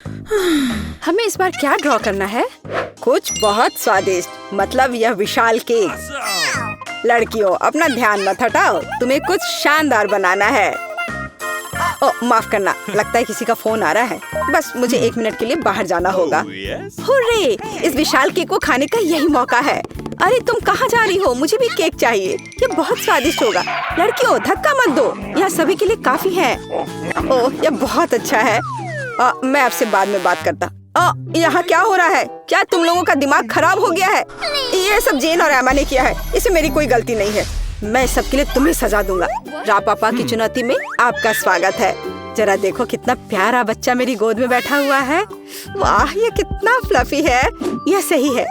हमें इस बार क्या ड्रॉ करना है? कुछ बहुत स्वादिष्ट, मतलब यह विशाल केक। लड़कियों, अपना ध्यान मत हटाओ, तुम्हें कुछ शानदार बनाना है। ओह, माफ करना, लगता है किसी का फोन आ रहा है। बस मुझे 1 मिनट के लिए बाहर जाना होगा। हुर्रे! इस विशाल केक को खाने का यही मौका है। अरे तुम कहाँ जा रही हो? मुझे भी केक चाहिए, ये बहुत स्वादिष्ट होगा। लड़कियों, धक्का मत दो, यह सभी के लिए काफी है। ओह, यह बहुत अच्छा है। मैं आपसे बाद में बात करता। यहाँ क्या हो रहा है? क्या तुम लोगों का दिमाग खराब हो गया है? ये सब जेन और एमा ने किया है, इसमें मेरी कोई गलती नहीं है। मैं सबके लिए तुम्हें सजा दूंगा। रा पापा की चुनौती में आपका स्वागत है। जरा देखो कितना प्यारा बच्चा मेरी गोद में बैठा हुआ है। वाह, ये कितना फ्लफी है। यह सही है,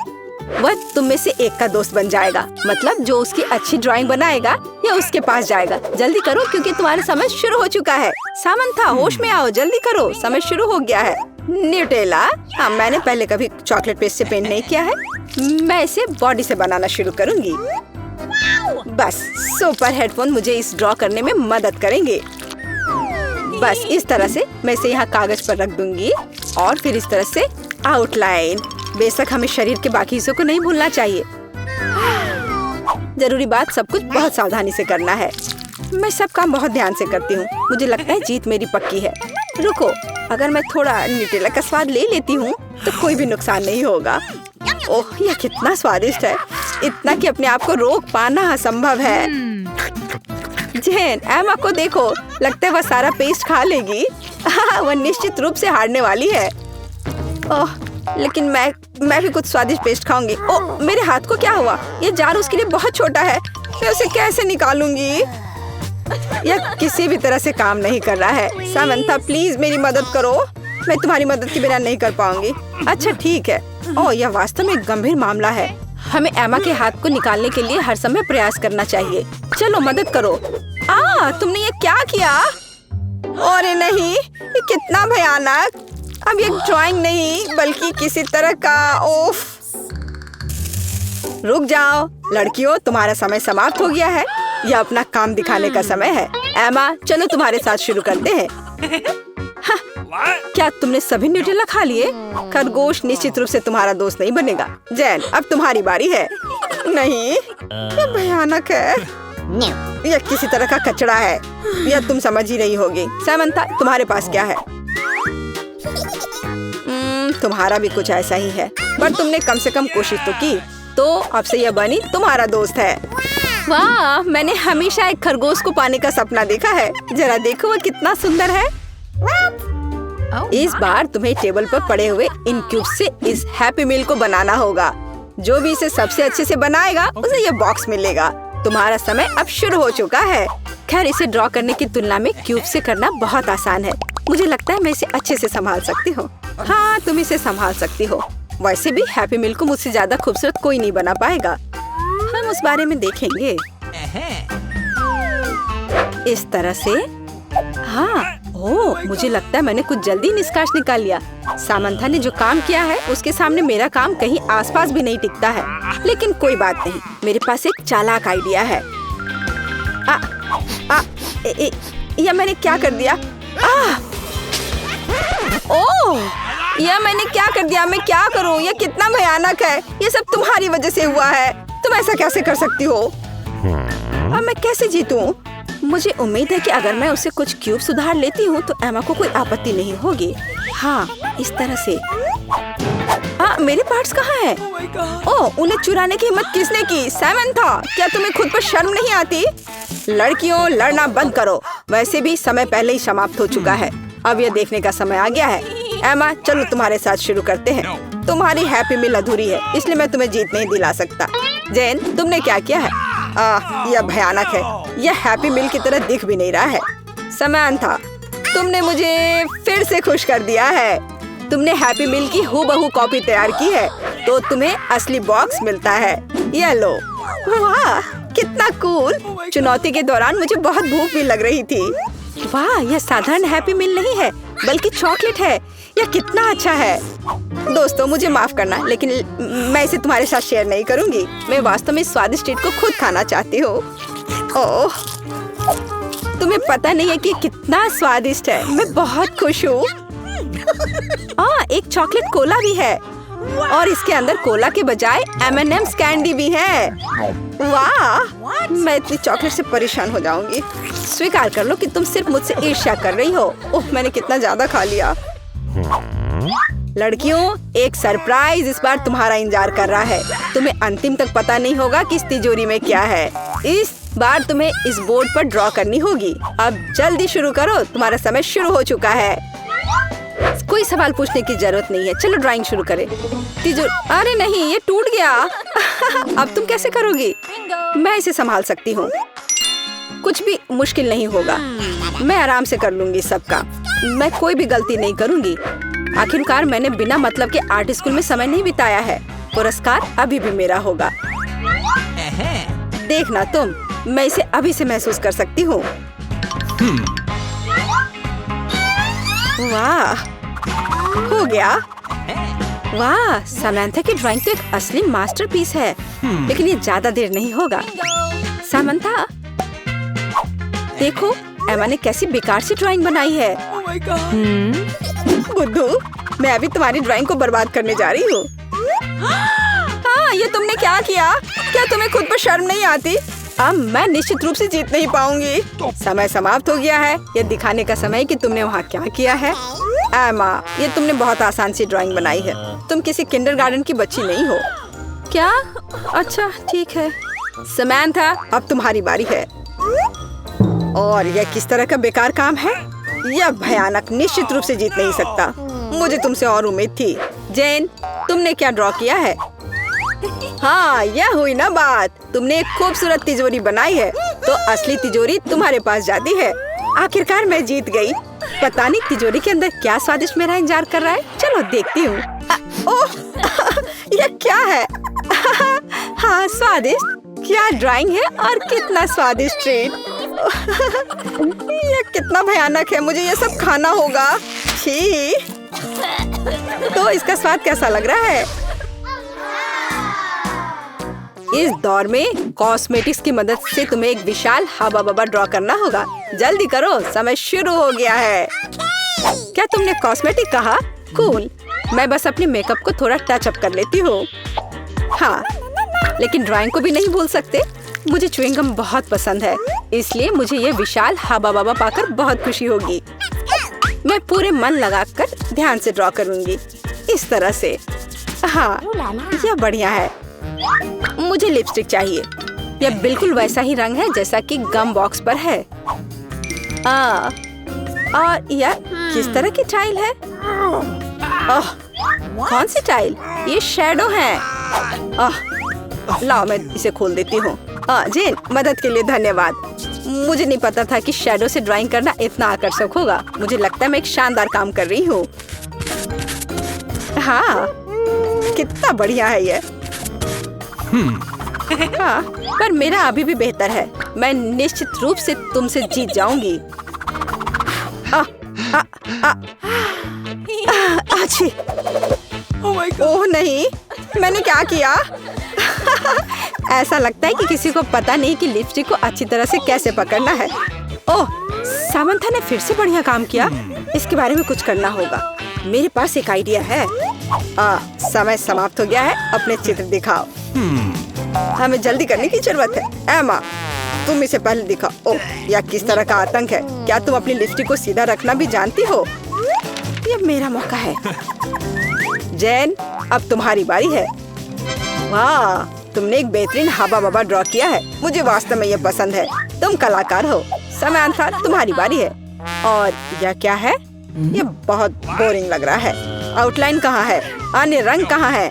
वह तुम में से एक का दोस्त बन जाएगा। मतलब जो उसकी अच्छी ड्राइंग बनाएगा या उसके पास जाएगा। जल्दी करो क्योंकि तुम्हारा समय शुरू हो चुका है। सामंथा, होश में आओ, जल्दी करो, समय शुरू हो गया है। न्यूटेला? हाँ, मैंने पहले कभी चॉकलेट पेस्ट से पेंट नहीं किया है। मैं इसे बॉडी से बनाना शुरू करूंगी। बस सुपर हेडफोन मुझे इस ड्रॉ करने में मदद करेंगे। बस इस तरह से मैं इसे यहाँ कागज पर रख दूंगी और फिर इस तरह से आउटलाइन। बेशक हमें शरीर के बाकी हिस्सों को नहीं भूलना चाहिए। जरूरी बात, सब कुछ बहुत सावधानी से करना है। मैं सब काम बहुत ध्यान से करती हूँ। मुझे लगता है जीत मेरी पक्की है। रुको, अगर मैं थोड़ा न्यूटेला का स्वाद ले लेती हूँ तो कोई भी नुकसान नहीं होगा। ओह, यह कितना स्वादिष्ट है, इतना कि अपने आप को रोक पाना असंभव है। जेन, एमा को देखो, लगता है वह सारा पेस्ट खा लेगी। वह निश्चित रूप से हारने वाली है। ओह, लेकिन मैं भी कुछ स्वादिष्ट पेस्ट खाऊंगी। ओह, मेरे हाथ को क्या हुआ? ये जार उसके लिए बहुत छोटा है, मैं उसे कैसे निकालूंगी? यह किसी भी तरह से काम नहीं कर रहा है। सामंथा, प्लीज मेरी मदद करो, मैं तुम्हारी मदद के बिना नहीं कर पाऊंगी। अच्छा ठीक है। ओह, यह वास्तव में एक गंभीर मामला है। हमें एमा के हाथ को निकालने के लिए हर समय प्रयास करना चाहिए। चलो मदद करो। तुमने ये क्या किया? अरे नहीं, ये कितना भयानक। अब ये ड्राइंग नहीं बल्कि किसी तरह का ओफ। रुक जाओ लड़कियों, तुम्हारा समय समाप्त हो गया है। यह अपना काम दिखाने का समय है। एमा, चलो तुम्हारे साथ शुरू करते हैं। क्या तुमने सभी न्यूटेला खा लिए? खरगोश निश्चित रूप से तुम्हारा दोस्त नहीं बनेगा। जैन, अब तुम्हारी बारी है। नहीं, यह भयानक है। यह किसी तरह का कचरा है, यह तुम समझ ही नहीं होगी। सामंथा, तुम्हारे पास क्या है? तुम्हारा भी कुछ ऐसा ही है, पर तुमने कम से कम कोशिश तो की। तो अब से यह बनी तुम्हारा दोस्त है। वाह, मैंने हमेशा एक खरगोश को पाने का सपना देखा है। जरा देखो वह कितना सुंदर है। इस बार तुम्हें टेबल पर पड़े हुए इन क्यूब से इस हैप्पी मील को बनाना होगा। जो भी इसे सबसे अच्छे से बनाएगा उसे यह बॉक्स मिलेगा। तुम्हारा समय अब शुरू हो चुका है। खैर, इसे ड्रॉ करने की तुलना में क्यूब से करना बहुत आसान है। मुझे लगता है मैं इसे अच्छे से संभाल सकती हूँ। हाँ, तुम इसे संभाल सकती हो। वैसे भी हैप्पी मील को मुझसे ज्यादा खूबसूरत कोई नहीं बना पाएगा। हम उस बारे में देखेंगे। इस तरह से। हाँ, ओह, मुझे लगता है मैंने कुछ जल्दी निष्कर्ष निकाल लिया। सामंथा ने जो काम किया है उसके सामने मेरा काम कहीं आसपास भी नहीं टिकता है। लेकिन कोई बात नहीं, मेरे पास एक चालाक आइडिया है। यह मैंने क्या कर दिया? ओह, यह मैंने क्या कर दिया? मैं क्या करूं? यह कितना भयानक है। यह सब तुम्हारी वजह से हुआ है। तुम ऐसा कैसे कर सकती हो? अब मैं कैसे जीतूं? मुझे उम्मीद है कि अगर मैं उसे कुछ क्यूब सुधार लेती हूँ तो एमा को कोई आपत्ति नहीं होगी। हाँ, इस तरह से। मेरे पार्ट्स कहाँ हैं? ओह, उन्हें चुराने की हिम्मत किसने की? सामंथा, क्या तुम्हें खुद पर शर्म नहीं आती? लड़कियों, लड़ना बंद करो। वैसे भी समय पहले ही समाप्त हो चुका है। अब यह देखने का समय आ गया है। एमा, चलो तुम्हारे साथ शुरू करते हैं। तुम्हारी हैप्पी मील अधूरी है, इसलिए मैं तुम्हें जीत नहीं दिला सकता। जैन, तुमने क्या किया है? यह भयानक है। यह हैप्पी मील की तरह दिख भी नहीं रहा है। सामंथा, तुमने मुझे फिर से खुश कर दिया है। तुमने हैप्पी मील की हूबहू कॉपी तैयार की है, तो तुम्हें असली बॉक्स मिलता है। ये लो। वाह, कितना कूल। चुनौती के दौरान मुझे बहुत भूख भी लग रही थी। वाह, यह साधारण हैप्पी मील नहीं है बल्कि चॉकलेट है। यह कितना अच्छा है। दोस्तों, मुझे माफ करना, लेकिन मैं इसे तुम्हारे साथ शेयर नहीं करूंगी। मैं वास्तव में स्वादिष्ट ट्रीट को खुद खाना चाहती हूँ। ओह, तुम्हें पता नहीं है कि कितना स्वादिष्ट है। मैं बहुत खुश हूँ। एक चॉकलेट कोला भी है और इसके अंदर कोला के बजाय M&M's कैंडी भी है। वाह, मैं इतनी चॉकलेट से परेशान हो जाऊंगी। स्वीकार कर लो कि तुम सिर्फ मुझसे ईर्ष्या कर रही हो। ओह, मैंने कितना ज्यादा खा लिया। लड़कियों, एक सरप्राइज इस बार तुम्हारा इंतजार कर रहा है। तुम्हें अंतिम तक पता नहीं होगा कि इस तिजोरी में क्या है। इस बार तुम्हें इस बोर्ड पर ड्रॉ करनी होगी। अब जल्दी शुरू करो, तुम्हारा समय शुरू हो चुका है। कोई सवाल पूछने की जरूरत नहीं है। चलो ड्राइंग शुरू करें। अरे नहीं, ये टूट गया। अब तुम कैसे करोगी? मैं इसे संभाल सकती हूँ। कुछ भी मुश्किल नहीं होगा। मैं आराम से कर लूंगी सबका। मैं कोई भी गलती नहीं करूंगी। आखिरकार मैंने बिना मतलब के आर्ट स्कूल में समय नहीं बिताया है। पुरस्कार अभी भी मेरा होगा। देखना तुम, मैं इसे अभी से महसूस कर सकती हूँ। वाह, हो गया। वाह, सामंथा की ड्राइंग तो एक असली मास्टरपीस है। लेकिन ये ज्यादा देर नहीं होगा। सामंथा, देखो एमा ने कैसी बेकार सी ड्राइंग बनाई है। बुद्धू, मैं अभी तुम्हारी ड्राइंग को बर्बाद करने जा रही हूँ। हाँ, ये तुमने क्या किया? क्या तुम्हें खुद पर शर्म नहीं आती? अब मैं निश्चित रूप से जीत नहीं पाऊंगी। समय समाप्त हो गया है। ये दिखाने का समय कि तुमने वहाँ क्या किया है। एमा, ये तुमने बहुत आसान सी ड्राइंग बनाई है। तुम किसी किंडरगार्टन की बच्ची नहीं हो। क्या? अच्छा, ठीक है। समंथा, अब तुम्हारी बारी है। और यह किस तरह का बेकार काम है? यह भयानक, निश्चित रूप से जीत नहीं सकता। मुझे तुमसे और उम्मीद थी। जेन, तुमने क्या ड्रॉ किया है? हाँ, यह हुई ना बात। तुमने एक खूबसूरत तिजोरी बनाई है, तो असली तिजोरी तुम्हारे पास जाती है। आखिरकार मैं जीत गई। पता नहीं तिजोरी के अंदर क्या स्वादिष्ट मेरा इंतजार कर रहा है। चलो देखती हूँ। ओह, यह क्या है? हाँ, स्वादिष्ट। क्या ड्राइंग है और कितना स्वादिष्ट ट्रीट। यह कितना भयानक है। मुझे यह सब खाना होगा। छी। तो इसका स्वाद कैसा लग रहा है? इस दौर में कॉस्मेटिक्स की मदद से तुम्हें एक विशाल हवा बबा ड्रॉ करना होगा। जल्दी करो, समय शुरू हो गया है। क्या तुमने कॉस्मेटिक कहा? कूल। मैं बस अपने मेकअप को थोड़ा टच अप कर लेती हूँ। हाँ, लेकिन ड्राइंग को भी नहीं भूल सकते। मुझे च्युइंगम बहुत पसंद है, इसलिए मुझे ये विशाल हवा बबा पाकर बहुत खुशी होगी। मैं पूरे मन लगाकर ध्यान से ड्रॉ करूंगी, इस तरह से। हाँ, यह बढ़िया है। मुझे लिपस्टिक चाहिए। यह बिल्कुल वैसा ही रंग है जैसा कि गम बॉक्स पर है। और यह किस तरह की टाइल है? ओह, कौन सी टाइल? ये शैडो है। लाओ, मैं इसे खोल देती हूँ। जेन, मदद के लिए धन्यवाद। मुझे नहीं पता था कि शैडो से ड्राइंग करना इतना आकर्षक होगा। मुझे लगता है मैं एक शानदार काम कर रही हूँ। हाँ, कितना बढ़िया है ये। हाँ, पर मेरा अभी भी बेहतर है। मैं निश्चित रूप से तुमसे जीत जाऊंगी। अच्छी। ओह नहीं, मैंने क्या किया? ऐसा लगता है कि किसी को पता नहीं कि लिपस्टिक को अच्छी तरह से कैसे पकड़ना है। ओह, सामंथा ने फिर से बढ़िया काम किया। इसके बारे में कुछ करना होगा। मेरे पास एक आइडिया है। समय समाप्त हो गया है। अपने चित्र दिखाओ। हमें जल्दी करने की जरूरत है। एमा, तुम इसे पहले दिखाओ। ओह, यह किस तरह का आतंक है। क्या तुम अपनी लिपस्टिक को सीधा रखना भी जानती हो? यह मेरा मौका है। जेन, अब तुम्हारी बारी है। वाह, तुमने एक बेहतरीन हवा बबा ड्रॉ किया है। मुझे वास्तव में यह पसंद है। तुम कलाकार हो। समंथा, तुम्हारी बारी है। और यह क्या है? यह बहुत बोरिंग लग रहा है। आउटलाइन कहाँ है? अन्य रंग कहाँ है?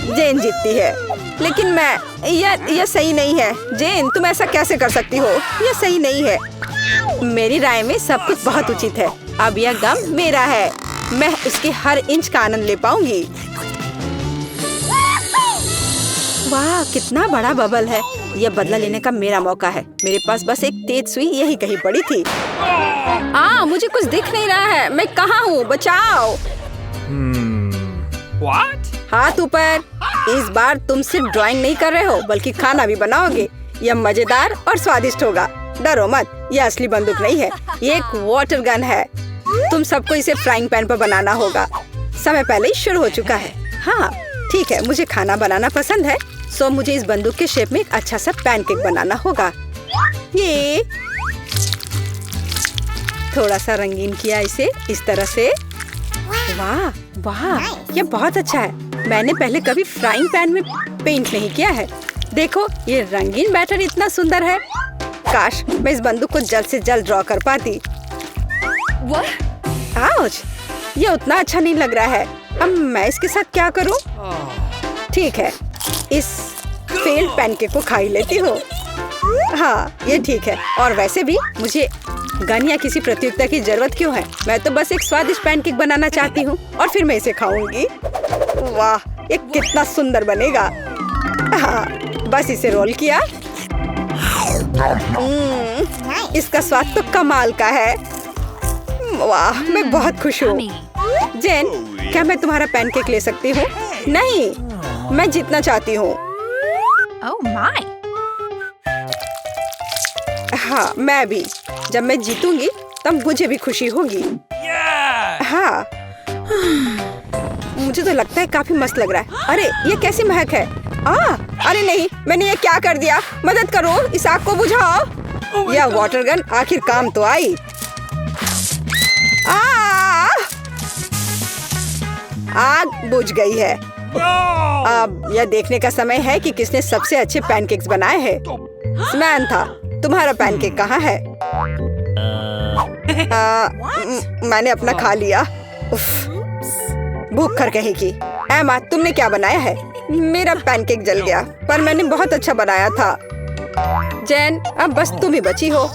जेन जीतती है। लेकिन यह सही नहीं है। जेन, तुम ऐसा कैसे कर सकती हो? यह सही नहीं है। मेरी राय में सब कुछ बहुत उचित है। अब यह गम मेरा है। मैं इसके हर इंच का आनंद ले पाऊंगी। वाह, कितना बड़ा बबल है। यह बदला लेने का मेरा मौका है। मेरे पास बस एक तेज सुई यही कहीं पड़ी थी। मुझे कुछ दिख नहीं रहा है। मैं कहाँ हूँ? बचाओ। हाथ ऊपर। इस बार तुम सिर्फ ड्राइंग नहीं कर रहे हो, बल्कि खाना भी बनाओगे। यह मजेदार और स्वादिष्ट होगा। डरो मत, यह असली बंदूक नहीं है। ये एक वाटर गन है। तुम सबको इसे फ्राइंग पैन पर बनाना होगा। समय पहले ही शुरू हो चुका है। हाँ ठीक है, मुझे खाना बनाना पसंद है, सो मुझे इस बंदूक के शेप में एक अच्छा सा पैनकेक बनाना होगा। ये थोड़ा सा रंगीन किया इसे इस तरह से। वाह वाह, ये बहुत अच्छा है। मैंने पहले कभी फ्राइंग पैन में पेंट नहीं किया है। देखो ये रंगीन बैटर इतना सुंदर है। काश मैं इस बंदूक को जल्द से जल्द ड्रॉ कर पाती। आउच, ये उतना अच्छा नहीं लग रहा है। अब मैं इसके साथ क्या करूं? ठीक है, इस फेल्ड पैनकेक को खा ही लेती हूँ। हाँ ये ठीक है। और वैसे भी मुझे गन या किसी प्रतियोगिता की जरूरत क्यों है? मैं तो बस एक स्वादिष्ट पैनकेक बनाना चाहती हूँ और फिर मैं इसे खाऊंगी। वाह, ये कितना सुंदर बनेगा। हाँ, बस इसे रोल किया। इसका स्वाद तो कमाल का है। वाह, मैं बहुत खुश हूँ। जेन, क्या मैं तुम्हारा पैनकेक ले सकती हूँ? नहीं, मैं जीतना चाहती हूँ। हाँ मैं भी। जब मैं जीतूंगी तब मुझे भी खुशी होगी। हाँ मुझे तो लगता है काफी मस्त लग रहा है। अरे ये कैसी महक है? अरे नहीं, मैंने ये क्या कर दिया? मदद करो, इस आग को बुझाओ। यह वाटर गन आखिर काम तो आई। आग बुझ गई है। अब यह देखने का समय है कि किसने सबसे अच्छे पैनकेक्स बनाए हैं। समंथा, तुम्हारा पैनकेक कहाँ है? मैंने अपना खा लिया। भूख कर कहेगी। एमा, तुमने क्या बनाया है? मेरा पैनकेक जल गया, पर मैंने बहुत अच्छा बनाया था। जैन, अब बस तुम ही बची हो।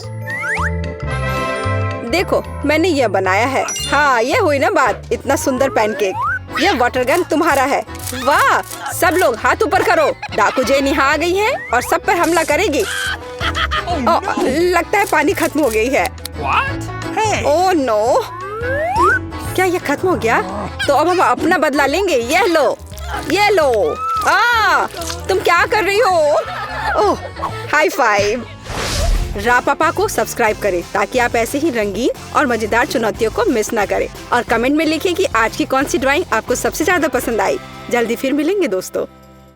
देखो मैंने यह बनाया है। हाँ ये हुई ना बात, इतना सुंदर पैनकेक। यह वाटर गन तुम्हारा है। वाह, सब लोग हाथ ऊपर करो। डाकू जेन यहाँ आ गई है और सब पर हमला करेगी। लगता है पानी खत्म हो गई है। ओह नो, क्या ये खत्म हो गया? तो अब हम अपना बदला लेंगे। ये लो, ये लो। तुम क्या कर रही हो? ओह, हाई फाइव। रापापा को सब्सक्राइब करें ताकि आप ऐसे ही रंगीन और मजेदार चुनौतियों को मिस ना करें। और कमेंट में लिखें कि आज की कौन सी ड्राइंग आपको सबसे ज्यादा पसंद आई। जल्दी फिर मिलेंगे दोस्तों।